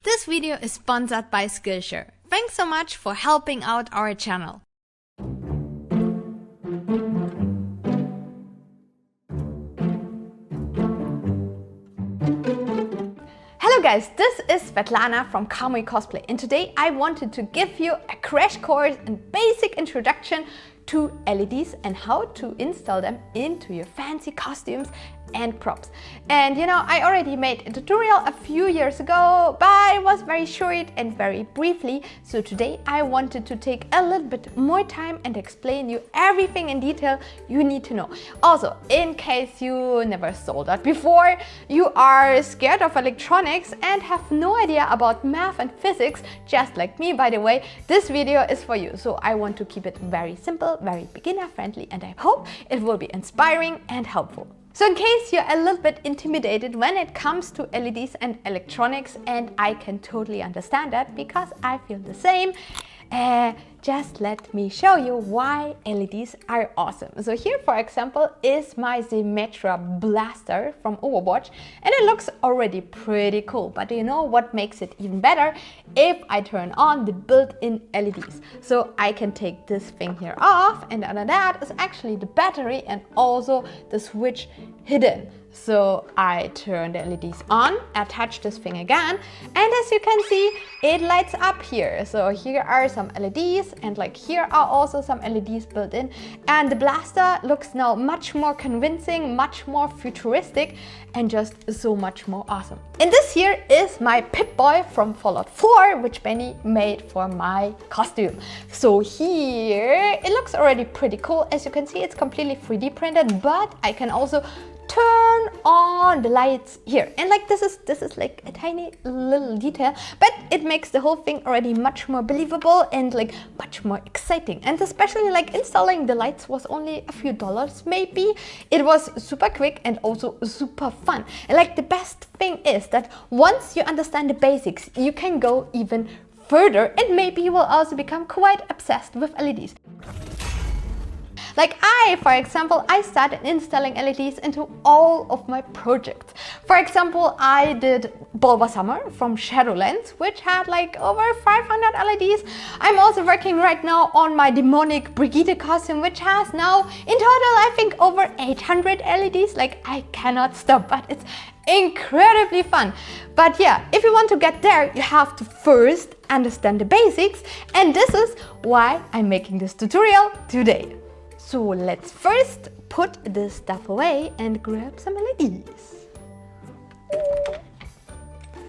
This video is sponsored by Skillshare. Thanks so much for helping out our channel. Hello guys, this is Svetlana from Cosplay, and today I wanted to give you a crash course and basic introduction to LEDs and how to install them into your fancy costumes and props. And you know, I already made a tutorial a few years ago, but it was very short and very briefly. So today I wanted to take a little bit more time and explain you everything in detail you need to know. Also, in case you never saw that before, you are scared of electronics and have no idea about math and physics, just like me by the way, this video is for you. So I want to keep it very simple, very beginner friendly, and I hope it will be inspiring and helpful. So in case you're a little bit intimidated when it comes to LEDs and electronics, and I can totally understand that because I feel the same, just let me show you why LEDs are awesome. So here, for example, is my Symmetra blaster from Overwatch, and it looks already pretty cool. But you know what makes it even better? If I turn on the built-in LEDs. So I can take this thing here off, and under that is actually the battery and also the switch hidden. So I turn the LEDs on, attach this thing again, and as you can see, it lights up here. So here are some LEDs, and like here are also some LEDs built in, and the blaster looks now much more convincing, much more futuristic, and just so much more awesome. And this here is my Pip-Boy from Fallout 4, which Benny made for my costume. So here it looks already pretty cool. As you can see, it's completely 3D printed, but I can also turn on the lights here, and like this is like a tiny little detail, but it makes the whole thing already much more believable and like much more exciting. And especially like installing the lights was only a few dollars maybe. It was super quick and also super fun. And like the best thing is that once you understand the basics, you can go even further, and maybe you will also become quite obsessed with LEDs. Like for example, I started installing LEDs into all of my projects. For example, I did Bulba Summer from Shadowlands, which had like over 500 LEDs. I'm also working right now on my demonic Brigitte costume, which has now in total I think over 800 LEDs. Like I cannot stop, but it's incredibly fun. But yeah, if you want to get there, you have to first understand the basics, and this is why I'm making this tutorial today. So let's first put this stuff away and grab some LEDs.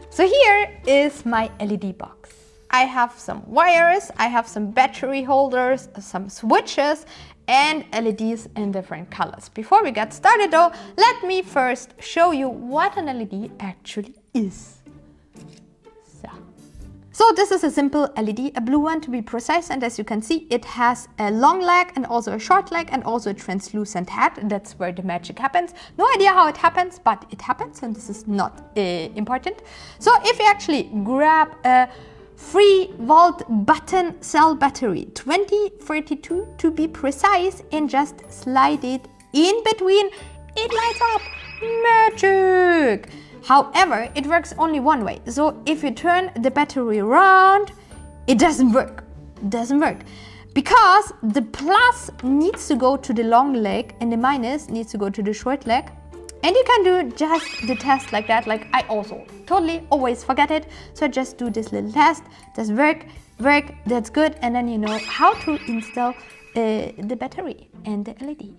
So here is my LED box. I have some wires, I have some battery holders, some switches, and LEDs in different colors. Before we get started though, let me first show you what an LED actually is. So this is a simple LED, a blue one to be precise, and as you can see, it has a long leg and also a short leg and also a translucent head. That's where the magic happens. No idea how it happens, but it happens, and this is not important. So if you actually grab a 3-volt button cell battery, 2032 to be precise, and just slide it in between, it lights up. Magic! However, it works only one way. So if you turn the battery around, it doesn't work. Because the plus needs to go to the long leg and the minus needs to go to the short leg. And you can do just the test like that. Like I also totally always forget it. So I just do this little test. Does work, that's good. And then you know how to install the battery and the LED.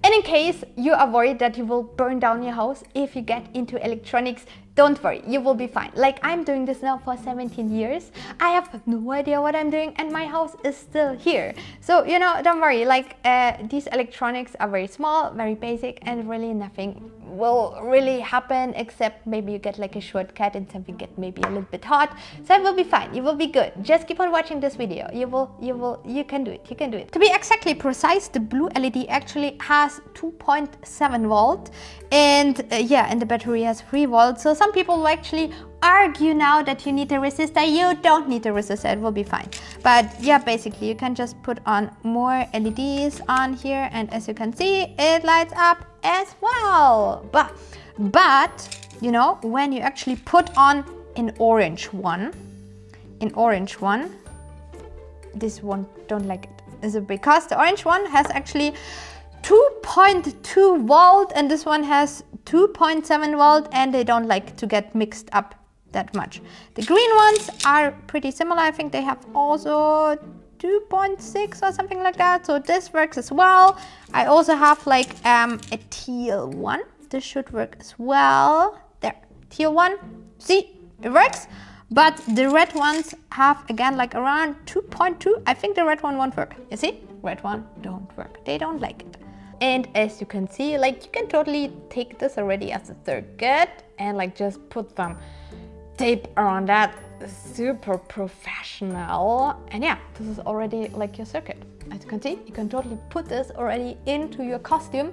And in case you are worried that you will burn down your house if you get into electronics, don't worry, you will be fine. Like I'm doing this now for 17 years. I have no idea what I'm doing and my house is still here. So, you know, don't worry, like these electronics are very small, very basic, and really nothing will really happen except maybe you get like a shortcut and something get maybe a little bit hot. So it will be fine, you will be good. Just keep on watching this video. You can do it. To be exactly precise, the blue LED actually has 2.7 volt and and the battery has 3 volts. So some people will actually argue now that you need a resistor. You don't need a resistor, it will be fine. But yeah, basically you can just put on more LEDs on here, and as you can see, it lights up as well. But you know, when you actually put on in orange one. This one don't like it. Is it because the orange one has actually 2.2 volt and this one has 2.7 volt and they don't like to get mixed up that much. The green ones are pretty similar. I think they have also 2.6 or something like that. So this works as well. I also have like a teal one. This should work as well. There, teal one. See, it works. But the red ones have again like around 2.2. I think the red one won't work. You see, red one don't work. They don't like it. And as you can see, like you can totally take this already as a circuit and like just put some tape around that. Super professional. And yeah, this is already like your circuit. As you can see, you can totally put this already into your costume.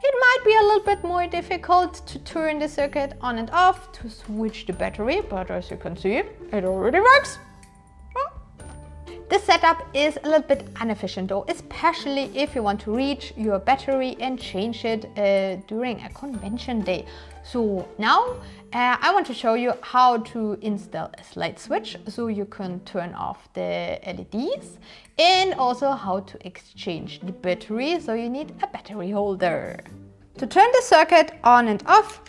It might be a little bit more difficult to turn the circuit on and off to switch the battery, but as you can see, it already works. This setup is a little bit inefficient though, especially if you want to reach your battery and change it during a convention day. So now I want to show you how to install a light switch so you can turn off the LEDs, and also how to exchange the battery, so you need a battery holder. To turn the circuit on and off,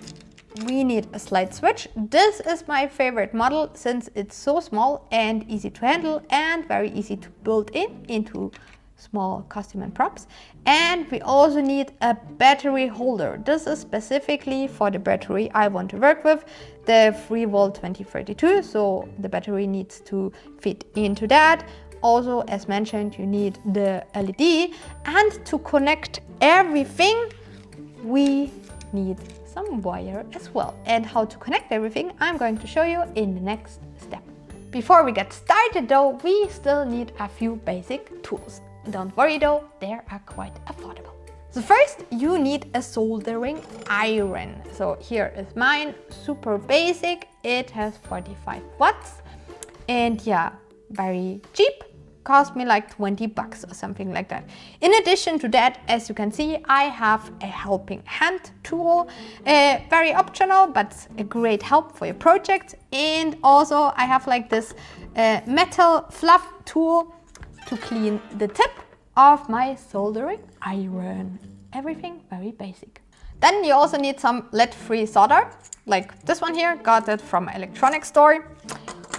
we need a slide switch. This is my favorite model since it's so small and easy to handle and very easy to build into small costume and props. And we also need a battery holder. This is specifically for the battery I want to work with, the 3V 2032. So the battery needs to fit into that. Also, as mentioned, you need the LED, and to connect everything, we need some wire as well. And how to connect everything, I'm going to show you in the next step. Before we get started though, we still need a few basic tools. Don't worry though, they are quite affordable. So first you need a soldering iron. So here is mine, super basic. It has 45 watts and yeah, very cheap. Cost me like 20 bucks or something like that. In addition to that, as you can see, I have a helping hand tool, very optional, but a great help for your project. And also I have like this metal fluff tool to clean the tip of my soldering iron. Everything very basic. Then you also need some lead-free solder, like this one here, got it from an electronics store.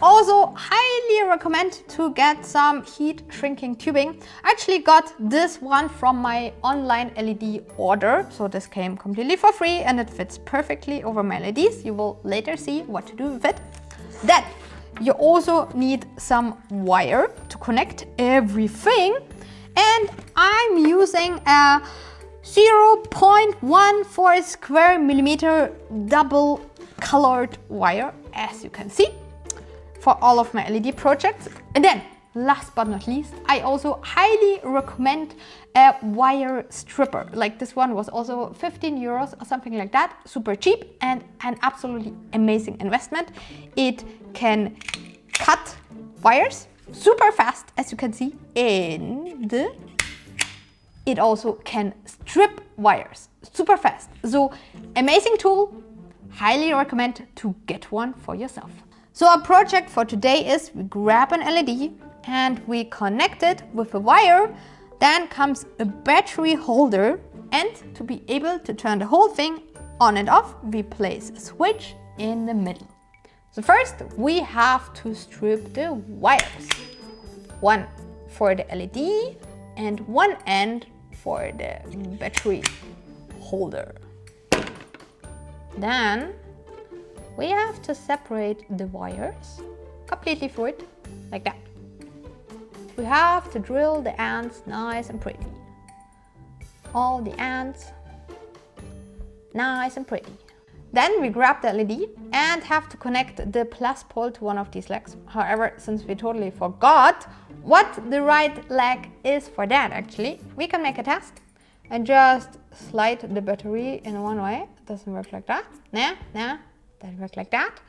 Also, highly recommend to get some heat shrinking tubing. I actually got this one from my online LED order. So this came completely for free and it fits perfectly over my LEDs. You will later see what to do with it. Then you also need some wire to connect everything. And I'm using a 0.14 square millimeter double colored wire, as you can see, for all of my LED projects. And then last but not least, I also highly recommend a wire stripper. Like this one was also 15 euros or something like that. Super cheap and an absolutely amazing investment. It can cut wires super fast, as you can see, and it also can strip wires super fast. So amazing tool, highly recommend to get one for yourself. So our project for today is we grab an LED and we connect it with a wire. Then comes a battery holder, and to be able to turn the whole thing on and off, we place a switch in the middle. So first we have to strip the wires. One for the LED and one end for the battery holder. Then we have to separate the wires completely through it, like that. We have to drill the ends nice and pretty. All the ends nice and pretty. Then we grab the LED and have to connect the plus pole to one of these legs. However, since we totally forgot what the right leg is for that actually, we can make a test and just slide the battery in one way. It doesn't work like that. Nah, doesn't work like that.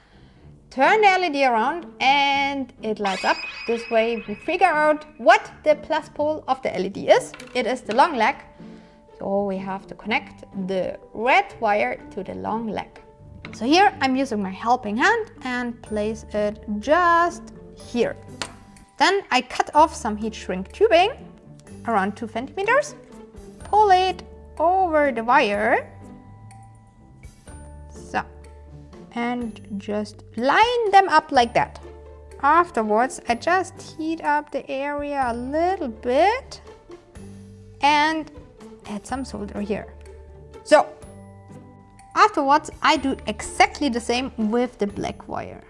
Turn the LED around and it lights up. This way we figure out what the plus pole of the LED is. It is the long leg. So we have to connect the red wire to the long leg. So here I'm using my helping hand and place it just here. Then I cut off some heat shrink tubing around 2 centimeters, pull it over the wire, so, and just line them up like that. Afterwards, I just heat up the area a little bit and add some solder here. So, afterwards, I do exactly the same with the black wire.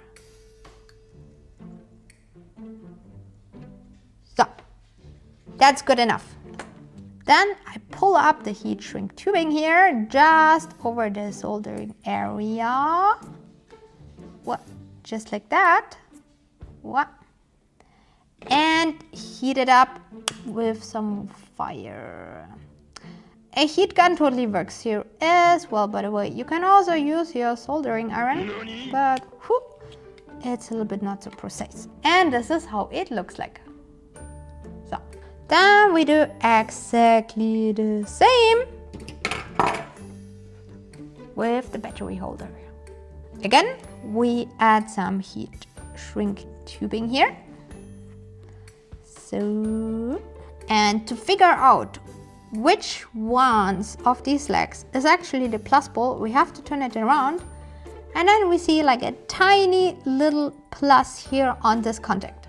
So, that's good enough. Then I pull up the heat shrink tubing here, just over the soldering area. What? Just like that. What? And heat it up with some fire. A heat gun totally works here as well, by the way. You can also use your soldering iron, but whew, it's a little bit not so precise. And this is how it looks like. So, then we do exactly the same with the battery holder. Again, we add some heat shrink tubing here. So, and to figure out which ones of these legs is actually the plus pole, we have to turn it around, and then we see like a tiny little plus here on this contact.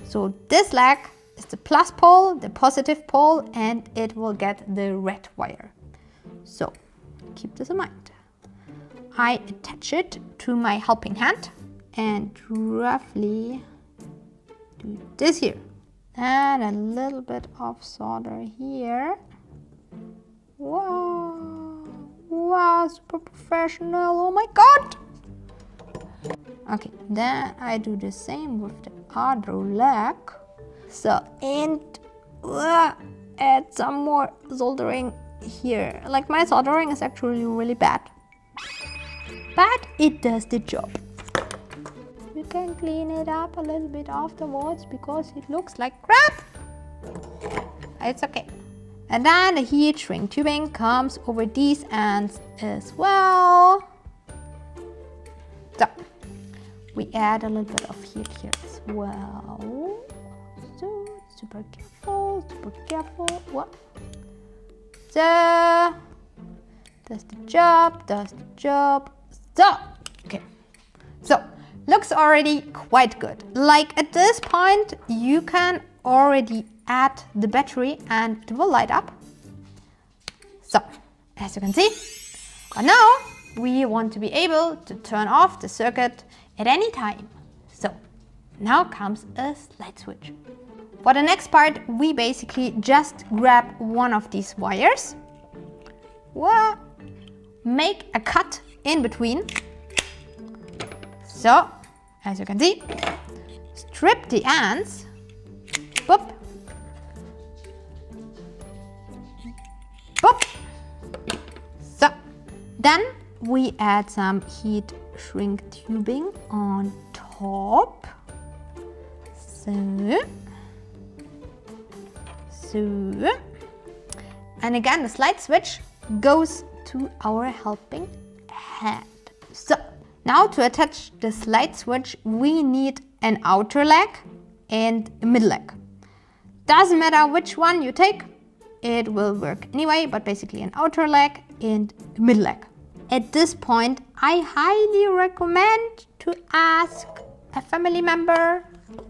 So this leg is the plus pole, the positive pole, and it will get the red wire. So keep this in mind. I attach it to my helping hand and roughly do this here. And a little bit of solder here. Wow, wow, super professional, oh my god! Okay, then I do the same with the other leg. So, and add some more soldering here. Like, my soldering is actually really bad, but it does the job. You can clean it up a little bit afterwards because it looks like crap. It's okay. And then the heat shrink tubing comes over these ends as well. So we add a little bit of heat here as well. So super careful, super careful. What? So does the job, does the job. So okay. So looks already quite good. Like at this point, you can already add the battery and it will light up. So, as you can see, but now we want to be able to turn off the circuit at any time. So, now comes a light switch. For the next part, we basically just grab one of these wires, make a cut in between. So, as you can see, strip the ends, boop, boop. So, then we add some heat shrink tubing on top. So, and again, the slide switch goes to our helping hand. So, now to attach the slide switch, we need an outer leg and a middle leg. Doesn't matter which one you take, it will work anyway, but basically an outer leg and a middle leg. At this point, I highly recommend to ask a family member,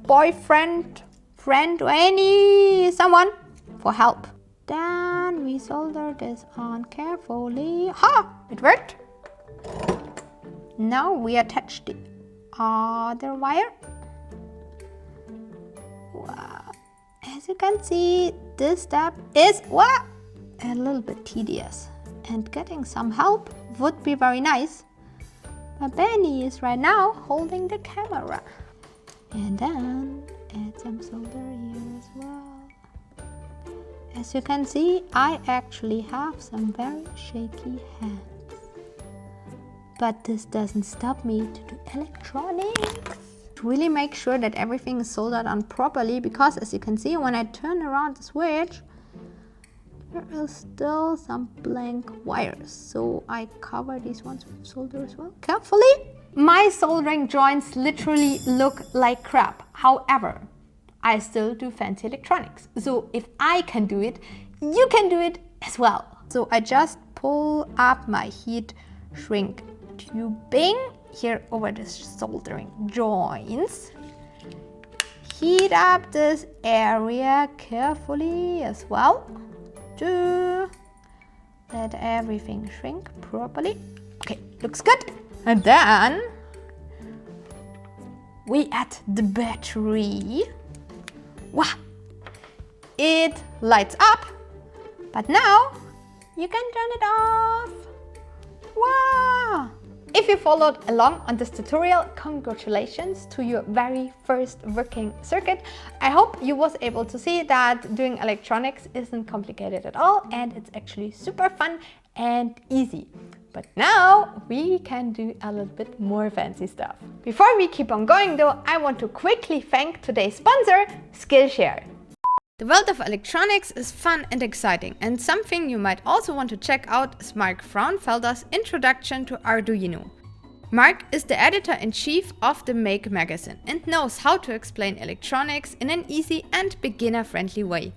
boyfriend, friend, or someone for help. Then we solder this on carefully. Ha! It worked! Now we attach the other wire. Wow. As you can see, this step is a little bit tedious, and getting some help would be very nice. But Benny is right now holding the camera. And then add some solder here as well. As you can see, I actually have some very shaky hands. But this doesn't stop me to do electronics. Really make sure that everything is soldered on properly, because as you can see, when I turn around the switch, there are still some blank wires, so I cover these ones with solder as well, carefully. My soldering joints literally look like crap. However, I still do fancy electronics. So if I can do it, you can do it as well. So I just pull up my heat shrink tubing here over the soldering joints. Heat up this area carefully as well to let everything shrink properly. Okay, looks good. And then we add the battery. Wow, it lights up, but now you can turn it off. Wow! If you followed along on this tutorial, congratulations to your very first working circuit. I hope you was able to see that doing electronics isn't complicated at all and it's actually super fun and easy. But now we can do a little bit more fancy stuff. Before we keep on going though, I want to quickly thank today's sponsor, Skillshare. The world of electronics is fun and exciting, and something you might also want to check out is Mark Frauenfelder's Introduction to Arduino. Mark is the editor-in-chief of the Make magazine and knows how to explain electronics in an easy and beginner-friendly way.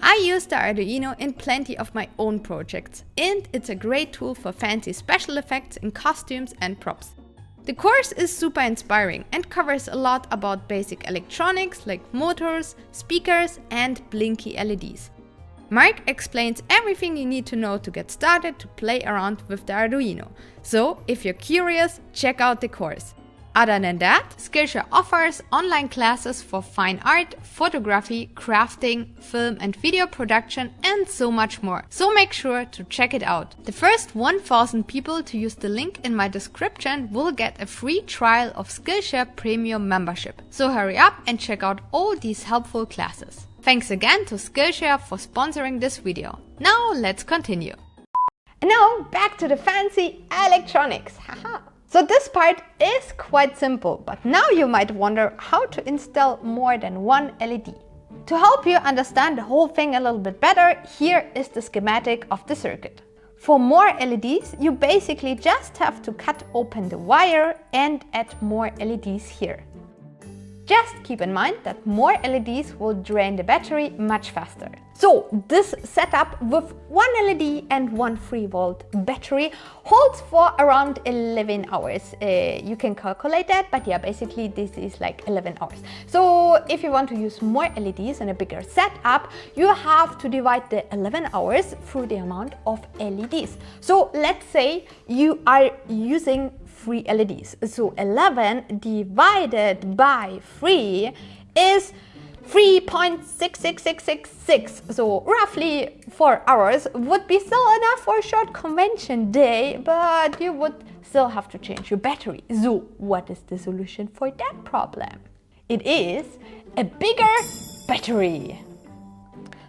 I use the Arduino in plenty of my own projects, and it's a great tool for fancy special effects in costumes and props. The course is super inspiring and covers a lot about basic electronics like motors, speakers and blinky LEDs. Mark explains everything you need to know to get started to play around with the Arduino. So if you're curious, check out the course. Other than that, Skillshare offers online classes for fine art, photography, crafting, film and video production and so much more. So make sure to check it out. The first 1000 people to use the link in my description will get a free trial of Skillshare Premium membership. So hurry up and check out all these helpful classes. Thanks again to Skillshare for sponsoring this video. Now let's continue. And now back to the fancy electronics. Haha. So this part is quite simple, but now you might wonder how to install more than one LED. To help you understand the whole thing a little bit better, here is the schematic of the circuit. For more LEDs, you basically just have to cut open the wire and add more LEDs here. Just keep in mind that more LEDs will drain the battery much faster. So this setup with one LED and one 3-volt battery holds for around 11 hours. You can calculate that, but yeah, basically this is like 11 hours. So if you want to use more LEDs and a bigger setup, you have to divide the 11 hours through the amount of LEDs. So let's say you are using 3 LEDs. So 11 divided by 3 is 3.66666. So roughly 4 hours would be still enough for a short convention day, but you would still have to change your battery. So what is the solution for that problem? It is a bigger battery.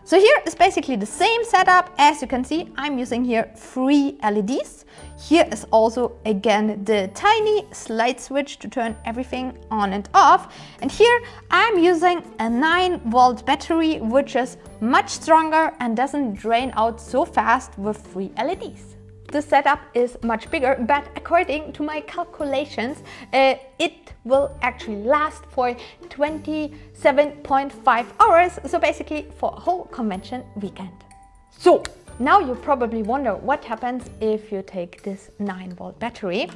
So here is basically the same setup. As you can see, I'm using here 3 LEDs. Here is also again the tiny slide switch to turn everything on and off. And here I'm using a 9-volt battery, which is much stronger and doesn't drain out so fast with 3 LEDs. The setup is much bigger, but according to my calculations, it will actually last for 27.5 hours, so basically for a whole convention weekend. So now you probably wonder what happens if you take this 9-volt battery,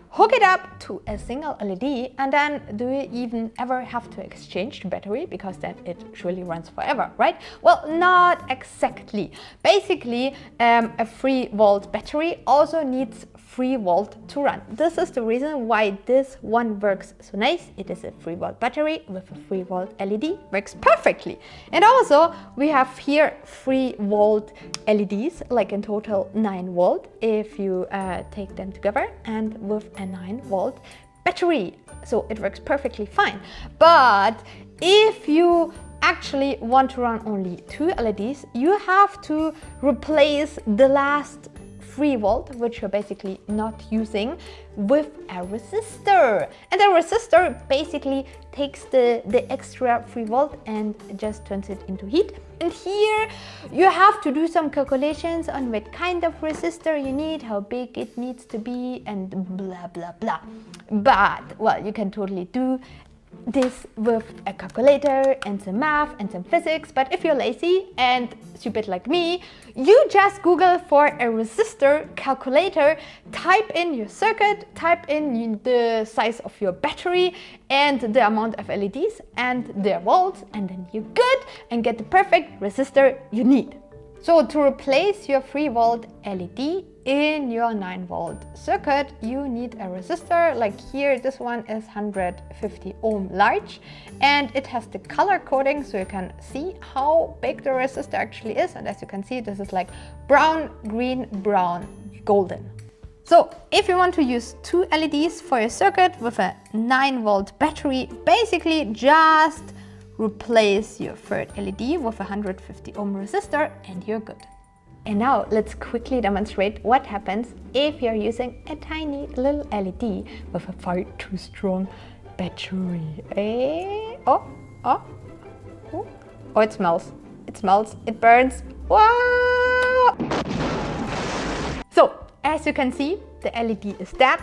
hook it up to a single LED, and then do you even ever have to exchange the battery? Because then it surely runs forever, right? Well, not exactly. Basically, a 3-volt battery also needs 3 volt to run. This is the reason why this one works so nice. It is a 3-volt battery with a 3-volt LED, works perfectly. And also we have here 3-volt LEDs, like in total 9 volt if you take them together, and with a 9-volt battery. So it works perfectly fine. But if you actually want to run only 2 LEDs, you have to replace the last 3 volt, which you're basically not using, with a resistor. And the resistor basically takes the extra 3 volt and just turns it into heat. And here you have to do some calculations on what kind of resistor you need, how big it needs to be, and blah blah blah. But well, you can totally do this with a calculator and some math and some physics. But if you're lazy and stupid like me, you just Google for a resistor calculator, type in your circuit, type in the size of your battery and the amount of LEDs and their volts, and then you're good and get the perfect resistor you need. So to replace your 3 volt LED in your 9 volt circuit, you need a resistor. Like here, this one is 150 ohm large, and it has the color coding so you can see how big the resistor actually is. And as you can see, this is like brown, green, brown, golden. So if you want to use 2 LEDs for your circuit with a 9 volt battery, basically just replace your third LED with a 150 ohm resistor and you're good. And now let's quickly demonstrate what happens if you're using a tiny little LED with a far too strong battery. Oh, it smells. It smells. It burns. Wow! So, as you can see, the LED is dead.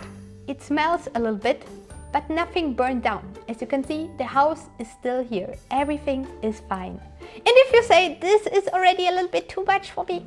It smells a little bit, but nothing burned down. As you can see, the house is still here. Everything is fine. And if you say, this is already a little bit too much for me,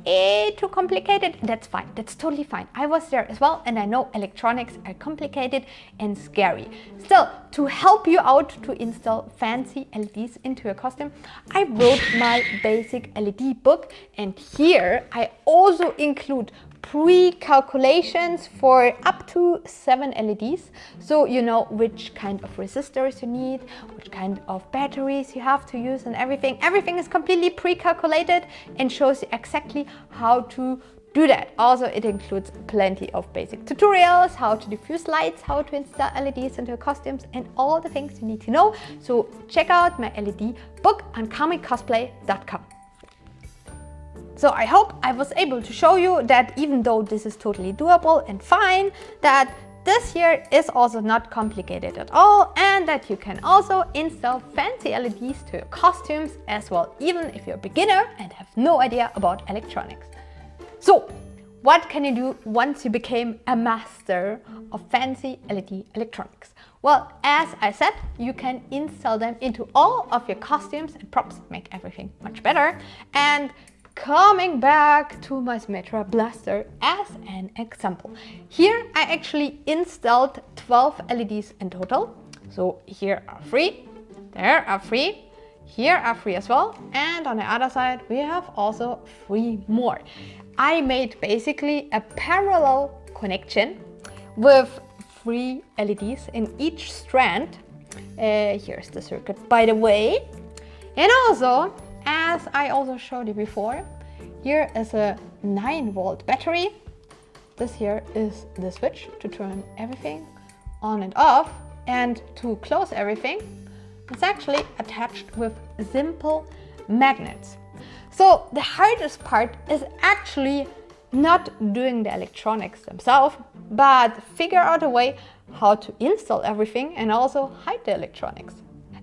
too complicated, that's fine. That's totally fine. I was there as well, and I know electronics are complicated and scary. Still, to help you out to install fancy LEDs into your costume, I wrote my basic LED book, and here I also include pre-calculations for up to 7 LEDs, so you know which kind of resistors you need, which kind of batteries you have to use, and everything. Everything is completely pre-calculated and shows you exactly how to do that. Also, it includes plenty of basic tutorials, how to diffuse lights, how to install LEDs into your costumes, and all the things you need to know. So check out my LED book on cosplay.com. So I hope I was able to show you that even though this is totally doable and fine, that this here is also not complicated at all, and that you can also install fancy LEDs to your costumes as well, even if you're a beginner and have no idea about electronics. So what can you do once you became a master of fancy LED electronics? Well, as I said, you can install them into all of your costumes and props, make everything much better. And coming back to my Symmetra Blaster as an example. Here I actually installed 12 LEDs in total. So here are 3, there are 3, here are 3 as well, and on the other side we have also 3 more. I made basically a parallel connection with 3 LEDs in each strand. Here's the circuit, by the way. And also, as I also showed you before, here is a 9 volt battery. This here is the switch to turn everything on and off, and to close everything, it's actually attached with simple magnets. So the hardest part is actually not doing the electronics themselves, but figure out a way how to install everything and also hide the electronics.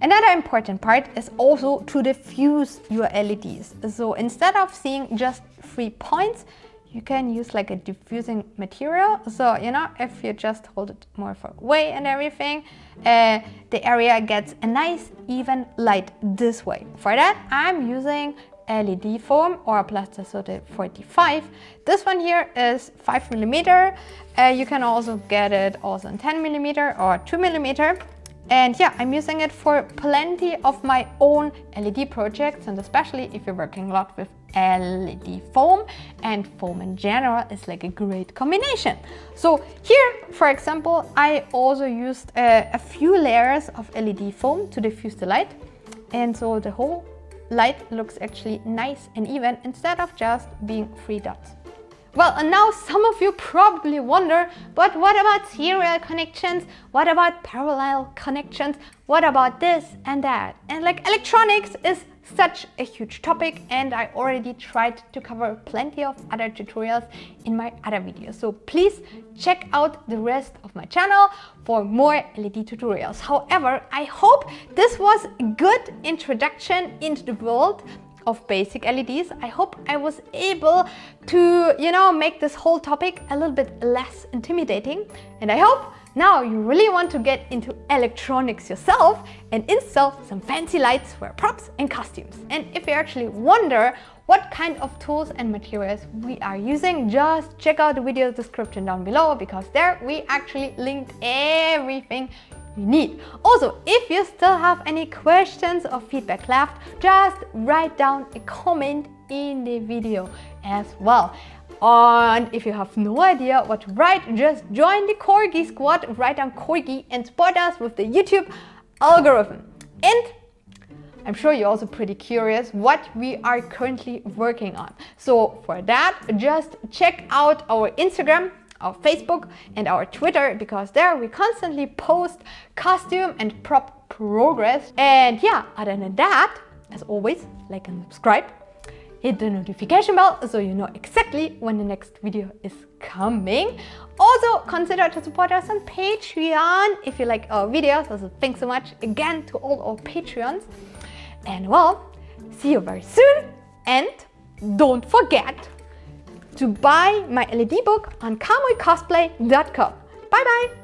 Another important part is also to diffuse your LEDs. So instead of seeing just 3 points, you can use like a diffusing material. So, you know, if you just hold it more far away and everything, the area gets a nice even light this way. For that, I'm using LED foam or Plaster 45. This one here is 5mm. You can also get it also in 10mm or 2mm. And yeah, I'm using it for plenty of my own LED projects, and especially if you're working a lot with LED foam, and foam in general is like a great combination. So here, for example, I also used a few layers of LED foam to diffuse the light, and so the whole light looks actually nice and even instead of just being 3 dots. Well, and now some of you probably wonder, but what about serial connections? What about parallel connections? What about this and that? And like, electronics is such a huge topic, and I already tried to cover plenty of other tutorials in my other videos. So please check out the rest of my channel for more LED tutorials. However, I hope this was a good introduction into the world of basic LEDs. I hope I was able to, make this whole topic a little bit less intimidating, and I hope now you really want to get into electronics yourself and install some fancy lights, wear props and costumes. And if you actually wonder what kind of tools and materials we are using, just check out the video description down below, because there we actually linked everything you need. Also, if you still have any questions or feedback left, just write down a comment in the video as well. And if you have no idea what to write, just join the Corgi squad, write down Corgi and support us with the YouTube algorithm. And I'm sure you're also pretty curious what we are currently working on. So for that, just check out our Instagram, our Facebook and our Twitter, because there we constantly post costume and prop progress. And yeah, other than that, as always, like and subscribe, hit the notification bell so you know exactly when the next video is coming. Also consider to support us on Patreon if you like our videos. Also, thanks so much again to all our Patreons. And well, see you very soon, and don't forget to buy my LED book on CowboyCosplay.com. Bye bye!